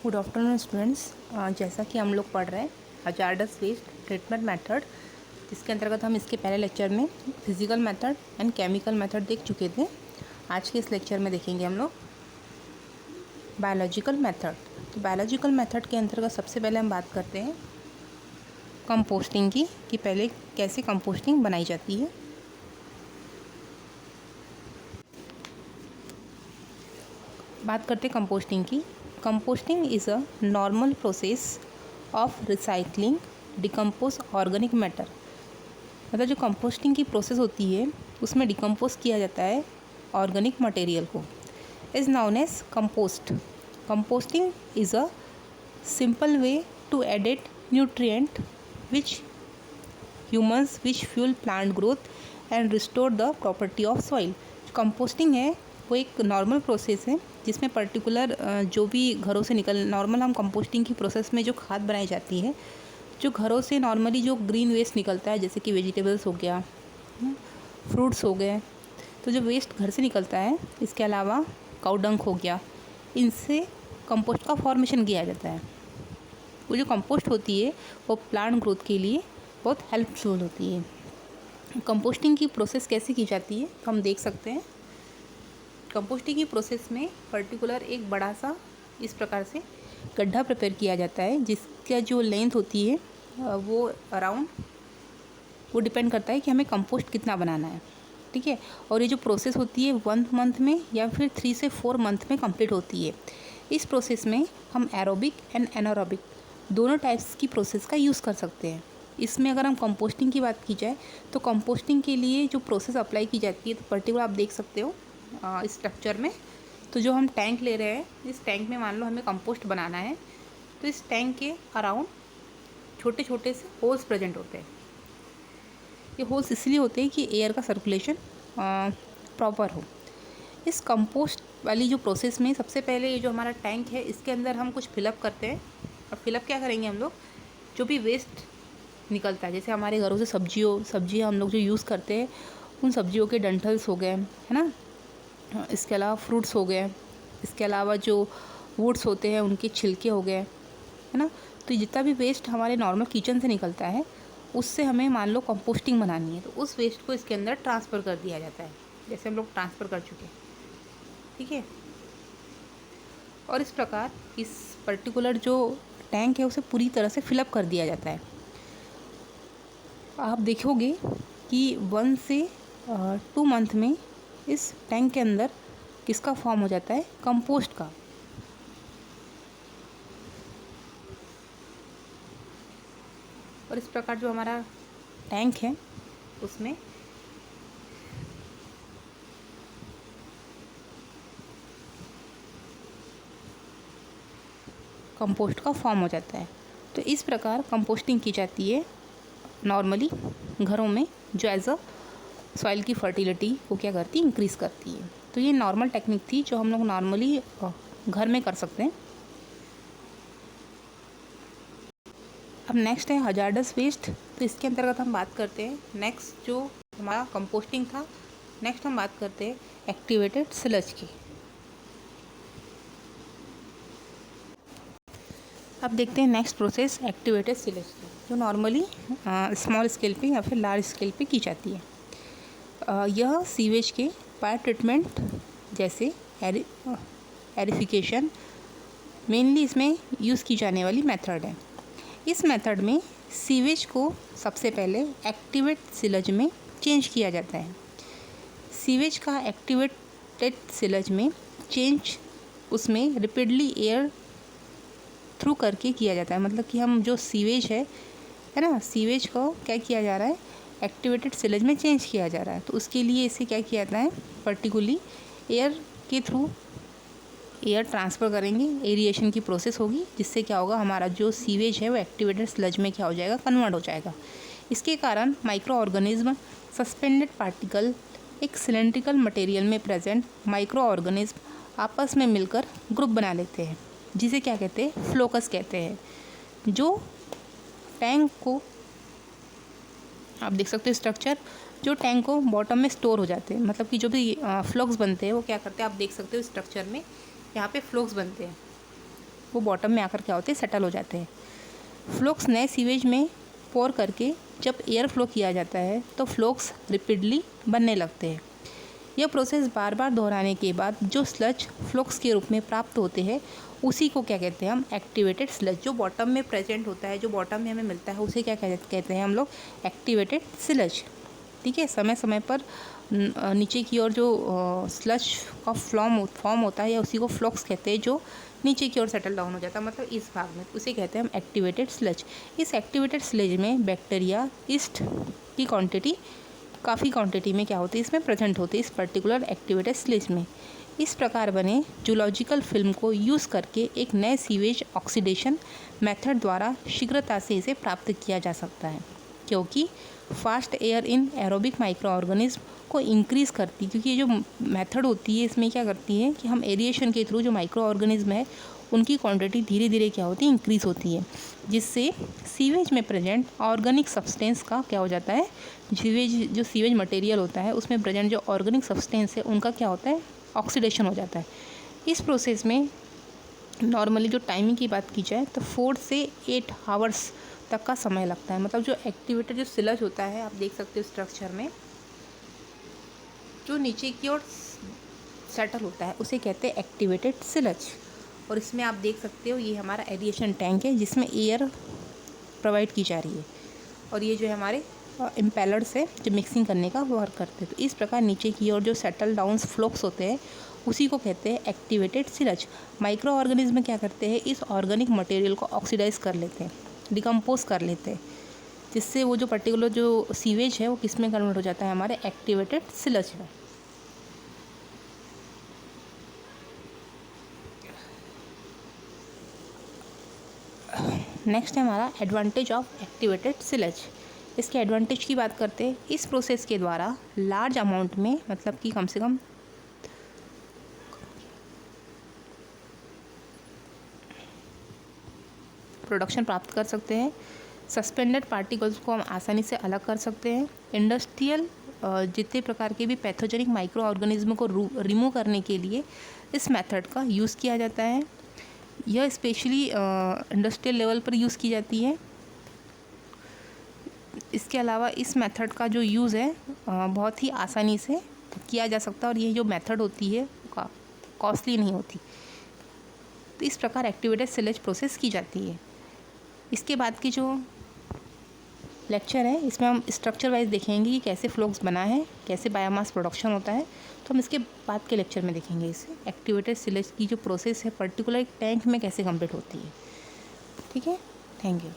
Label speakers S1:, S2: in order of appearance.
S1: Good afternoon students. जैसा कि हम लोग पढ़ रहे हैं हजार्डस वेस्ट ट्रीटमेंट मेथड, जिसके अंतर्गत हम इसके पहले लेक्चर में physical method and chemical method देख चुके थे। आज के इस लेक्चर में देखेंगे हम लोग बायोलॉजिकल मेथड। तो बायोलॉजिकल मेथड के अंतर्गत सबसे पहले हम बात करते हैं कंपोस्टिंग की, कि पहले कैसे कंपोस्टिंग बनाई जाती है। बात करते हैं कंपोस्टिंग की। Composting is a normal process of recycling decompose organic matter. मतलब जो कंपोस्टिंग की प्रोसेस होती है उसमें डिकम्पोज किया जाता है ऑर्गेनिक मटेरियल को, is known as compost. Composting is a simple way to edit nutrient which humans which fuel plant growth and restore the property of soil. कंपोस्टिंग है वो एक नॉर्मल प्रोसेस है जिसमें पर्टिकुलर जो भी घरों से नॉर्मल हम कंपोस्टिंग की प्रोसेस में जो खाद बनाई जाती है, जो घरों से नॉर्मली जो ग्रीन वेस्ट निकलता है, जैसे कि वेजिटेबल्स हो गया, फ्रूट्स हो गए, तो जो वेस्ट घर से निकलता है, इसके अलावा काऊ डंक हो गया, इनसे कंपोस्ट का फॉर्मेशन किया जाता है। वो जो कंपोस्ट होती है वो प्लांट ग्रोथ के लिए बहुत हेल्पफुल होती है। कंपोस्टिंग की प्रोसेस कैसे की जाती है तो हम देख सकते हैं। कंपोस्टिंग की प्रोसेस में पर्टिकुलर एक बड़ा सा इस प्रकार से गड्ढा प्रिपेयर किया जाता है, जिसका जो लेंथ होती है वो अराउंड वो डिपेंड करता है कि हमें कंपोस्ट कितना बनाना है, ठीक है। और ये जो प्रोसेस होती है 1 मंथ में या फिर 3 से 4 मंथ में कंप्लीट होती है। इस प्रोसेस में हम एरोबिक एंड एनारोबिक दोनों टाइप्स की प्रोसेस का यूज़ कर सकते हैं। इसमें अगर हम कंपोस्टिंग की बात की जाए तो कंपोस्टिंग के लिए जो प्रोसेस अप्लाई की जाती है, तो पर्टिकुलर आप देख सकते हो इस स्ट्रक्चर में। तो जो हम टैंक ले रहे हैं, इस टैंक में मान लो हमें कंपोस्ट बनाना है, तो इस टैंक के अराउंड छोटे छोटे से होल्स प्रेजेंट होते हैं। ये होल्स इसलिए होते हैं कि एयर का सर्कुलेशन प्रॉपर हो। इस कंपोस्ट वाली जो प्रोसेस में सबसे पहले ये जो हमारा टैंक है, इसके अंदर हम कुछ फिलअप करते हैं। और फिलअप क्या करेंगे हम लोग, जो भी वेस्ट निकलता है, जैसे हमारे घरों से सब्जियाँ हम लोग जो यूज़ करते हैं, उन सब्जियों के डंठल्स हो गए, है ना, इसके अलावा फ्रूट्स हो गए, इसके अलावा जो वुड्स होते हैं उनके छिलके हो गए, है ना। तो जितना भी वेस्ट हमारे नॉर्मल किचन से निकलता है, उससे हमें मान लो कंपोस्टिंग बनानी है, तो उस वेस्ट को इसके अंदर ट्रांसफ़र कर दिया जाता है, जैसे हम लोग ट्रांसफ़र कर चुके हैं, ठीक है। और इस प्रकार इस पर्टिकुलर जो टैंक है उसे पूरी तरह से फिलअप कर दिया जाता है। आप देखोगे कि 1 से 2 मंथ में इस टैंक के अंदर किसका फॉर्म हो जाता है, कंपोस्ट का। और इस प्रकार जो हमारा टैंक है उसमें कंपोस्ट का फॉर्म हो जाता है। तो इस प्रकार कंपोस्टिंग की जाती है नॉर्मली घरों में, जो एज अ सॉइल की फर्टिलिटी को क्या करती है, इंक्रीज़ करती है। तो ये नॉर्मल टेक्निक थी जो हम लोग नॉर्मली घर में कर सकते हैं। अब नेक्स्ट है हजार्डस वेस्ट। तो इसके अंतर्गत हम बात करते हैं, नेक्स्ट जो हमारा कंपोस्टिंग था, नेक्स्ट हम बात करते हैं एक्टिवेटेड सिलज की। अब देखते हैं नेक्स्ट प्रोसेस एक्टिवेटेड सिलज की, जो नॉर्मली स्मॉल स्केल पे या फिर लार्ज स्केल पे की जाती है। यह सीवेज के पायर ट्रीटमेंट जैसे एरिफिकेशन मेनली इसमें यूज़ की जाने वाली मेथड है। इस मेथड में सीवेज को सबसे पहले एक्टिवेट सिलज में चेंज किया जाता है। सीवेज का एक्टिवेटेड सिलज में चेंज उसमें रिपीटली एयर थ्रू करके किया जाता है। मतलब कि हम जो सीवेज है ना, सीवेज को क्या किया जा रहा है, एक्टिवेटेड सिलज में चेंज किया जा रहा है। तो उसके लिए इसे क्या किया जाता है, पर्टिकुलरली एयर के थ्रू एयर ट्रांसफ़र करेंगे, एरिएशन की प्रोसेस होगी, जिससे क्या होगा, हमारा जो सीवेज है वो एक्टिवेटेड स्लज में क्या हो जाएगा, कन्वर्ट हो जाएगा। इसके कारण माइक्रो ऑर्गेनिज्म सस्पेंडेड पार्टिकल एक सिलेंड्रिकल मटेरियल में प्रेजेंट माइक्रो ऑर्गेनिज्म आपस में मिलकर ग्रुप बना लेते हैं, जिसे क्या कहते हैं, फ्लोकस कहते हैं। जो टैंक को आप देख सकते हो स्ट्रक्चर, जो टैंक को बॉटम में स्टोर हो जाते हैं। मतलब कि जो भी फ्लोक्स बनते हैं वो क्या करते हैं, आप देख सकते हो स्ट्रक्चर में यहाँ पे फ्लोक्स बनते हैं। वो बॉटम में आकर क्या होते हैं, सेटल हो जाते हैं। फ्लोक्स नए सीवेज में पोर करके जब एयर फ्लो किया जाता है तो फ्लोक्स रिपीटली बनने लगते हैं। यह प्रोसेस बार बार दोहराने के बाद जो स्लज फ्लोक्स के रूप में प्राप्त होते हैं उसी को क्या कहते हैं हम, एक्टिवेटेड स्लज। जो बॉटम में प्रेजेंट होता है, जो बॉटम में हमें मिलता है, उसे क्या कहते हैं हम लोग, एक्टिवेटेड स्लज। ठीक है, समय समय पर नीचे की ओर जो स्लज का फॉर्म होता है या उसी को फ्लोक्स कहते हैं, जो नीचे की ओर सेटल डाउन हो जाता है, मतलब इस भाग में, उसे कहते हैं हम एक्टिवेटेड स्लज। इस एक्टिवेटेड स्लज में बैक्टीरिया, ईस्ट की क्वांटिटी काफ़ी क्वांटिटी में क्या होती है, इसमें प्रेजेंट होती है इस पर्टिकुलर एक्टिवेटेड स्लज में। इस प्रकार बने जूलॉजिकल फिल्म को यूज़ करके एक नए सीवेज ऑक्सीडेशन मेथड द्वारा शीघ्रता से इसे प्राप्त किया जा सकता है, क्योंकि fast air in aerobic micro organism को इंक्रीज़ करती, क्योंकि ये जो मेथड होती है इसमें क्या करती है कि हम एरिएशन के थ्रू जो माइक्रो ऑर्गेनिज्म है उनकी क्वांटिटी धीरे धीरे क्या होती है, इंक्रीज़ होती है, जिससे सीवेज में प्रेजेंट ऑर्गेनिक सब्सटेंस का क्या हो जाता है, जो सीवेज मटेरियल होता है उसमें प्रेजेंट जो ऑर्गेनिक सब्सटेंस है उनका क्या होता है, ऑक्सीडेशन हो जाता है। इस प्रोसेस में नॉर्मली जो टाइमिंग की बात की जाए तो 4 से 8 आवर्स तक का समय लगता है। मतलब जो एक्टिवेटेड जो स्लज होता है, आप देख सकते हो स्ट्रक्चर में जो नीचे की ओर सेटल होता है उसे कहते हैं एक्टिवेटेड स्लज। और इसमें आप देख सकते हो ये हमारा एरिएशन टैंक है जिसमें एयर प्रोवाइड की जा रही है, और ये जो है हमारे इम्पेलर्स है जो मिक्सिंग करने का वर्क करते हैं। तो इस प्रकार नीचे की ओर जो सेटल डाउन फ्लोक्स होते हैं उसी को कहते हैं एक्टिवेटेड स्लज। माइक्रो ऑर्गेनिज्म क्या करते हैं, इस ऑर्गेनिक मटेरियल को ऑक्सीडाइज कर लेते हैं, डिकम्पोज कर लेते हैं, जिससे वो जो पर्टिकुलर जो सीवेज है वो किस में कन्वर्ट हो जाता है, हमारे एक्टिवेटेड स्लज में। नेक्स्ट है हमारा एडवांटेज ऑफ एक्टिवेटेड स्लज। इसके एडवांटेज की बात करते हैं। इस प्रोसेस के द्वारा लार्ज अमाउंट में, मतलब कि कम से कम प्रोडक्शन प्राप्त कर सकते हैं। सस्पेंडेड पार्टिकल्स को हम आसानी से अलग कर सकते हैं। इंडस्ट्रियल जितने प्रकार के भी पैथोजेनिक माइक्रो ऑर्गेनिज्म को रिमूव करने के लिए इस मेथड का यूज़ किया जाता है। यह स्पेशली इंडस्ट्रियल लेवल पर यूज़ की जाती है। इसके अलावा इस मेथड का जो यूज़ है बहुत ही आसानी से किया जा सकता है, और ये जो मेथड होती है कॉस्टली नहीं होती। तो इस प्रकार एक्टिवेटेड स्लज प्रोसेस की जाती है। इसके बाद की जो लेक्चर है इसमें हम स्ट्रक्चर वाइज देखेंगे कि कैसे फ्लोक्स बना है, कैसे बायोमास प्रोडक्शन होता है। तो हम इसके बाद के लेक्चर में देखेंगे इसे, एक्टिवेटेड स्लज की जो प्रोसेस है पर्टिकुलर एक टैंक में कैसे कंप्लीट होती है। ठीक है, थैंक यू।